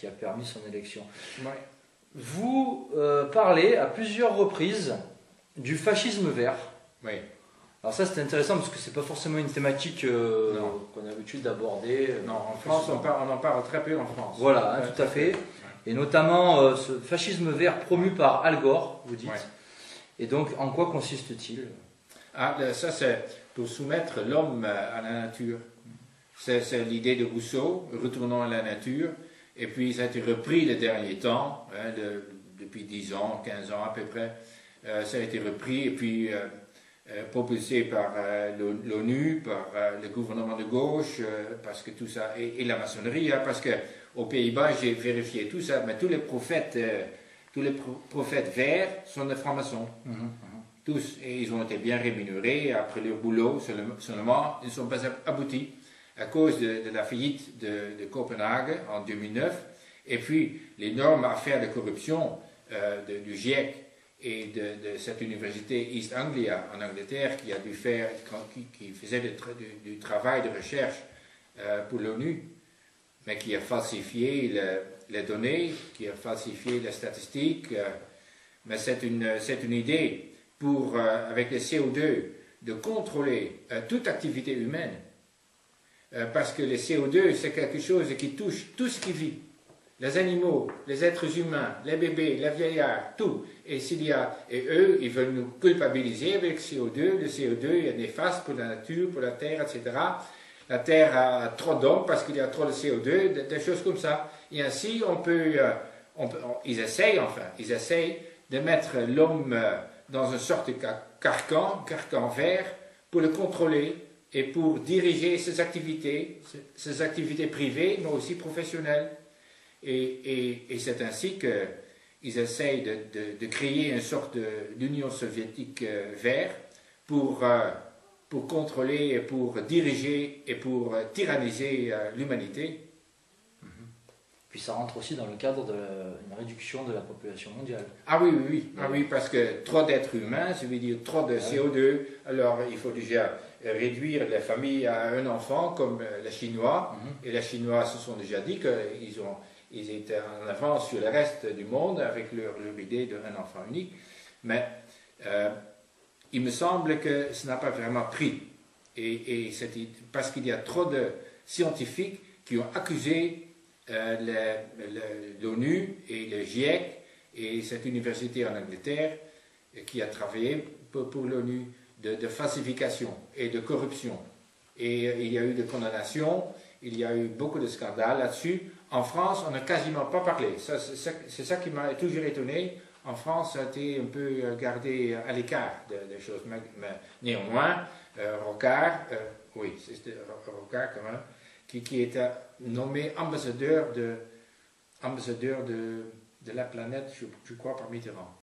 qui a permis son élection. Ouais. Vous parlez à plusieurs reprises du fascisme vert. Oui. Alors ça c'est intéressant parce que c'est pas forcément une thématique qu'on a l'habitude d'aborder. Non, en France, on en parle très peu en France. Voilà, hein, tout à fait. Et notamment ce fascisme vert promu par Al Gore, vous dites. Ouais. Et donc, en quoi consiste-t-il? Ça, c'est pour soumettre l'homme à la nature. C'est l'idée de Rousseau, retournons à la nature. Et puis, ça a été repris les derniers temps, hein, depuis 10 ans, 15 ans à peu près. Ça a été repris et puis propulsé par l'ONU, par le gouvernement de gauche, parce que tout ça, et la maçonnerie, hein, parce que aux Pays-Bas, j'ai vérifié tout ça, mais tous les prophètes verts sont des francs-maçons. Tous, et ils ont été bien rémunérés après leur boulot, seulement ils ne sont pas aboutis à cause de la faillite de Copenhague en 2009, et puis l'énorme affaire de corruption du GIEC et de cette université East Anglia en Angleterre qui faisait du travail de recherche pour l'ONU, mais qui a falsifié les données, qui a falsifié les statistiques. Mais c'est une idée pour, avec le CO2, de contrôler toute activité humaine. Parce que le CO2, c'est quelque chose qui touche tout ce qui vit. Les animaux, les êtres humains, les bébés, les vieillards, tout. Et eux, ils veulent nous culpabiliser avec le CO2. Le CO2 est néfaste pour la nature, pour la terre, etc. La terre a trop d'hommes parce qu'il y a trop de CO2, des choses comme ça. Et ainsi, ils essayent de mettre l'homme dans une sorte de carcan vert, pour le contrôler et pour diriger ses activités privées, mais aussi professionnelles. Et c'est ainsi qu'ils essayent de créer une sorte d'Union soviétique vert pour contrôler, pour diriger et pour tyranniser l'humanité. Puis ça rentre aussi dans le cadre d'une réduction de la population mondiale. Ah oui, parce que trop d'êtres humains, ça veut dire trop de CO2. Alors il faut déjà réduire les familles à un enfant, comme les Chinois. Et les Chinois se sont déjà dit qu'ils étaient en avance sur le reste du monde avec leur idée d'un enfant unique. Mais il me semble que ce n'a pas vraiment pris. Et parce qu'il y a trop de scientifiques qui ont accusé l'ONU et le GIEC et cette université en Angleterre qui a travaillé pour l'ONU de falsification et de corruption. Et il y a eu des condamnations, il y a eu beaucoup de scandales là-dessus. En France, on n'a quasiment pas parlé. C'est ça qui m'a toujours étonné. En France, ça a été un peu gardé à l'écart des choses. Mais néanmoins, Rocard, oui, c'était Rocard quand même, qui était nommé ambassadeur de la planète, je crois, par Mitterrand.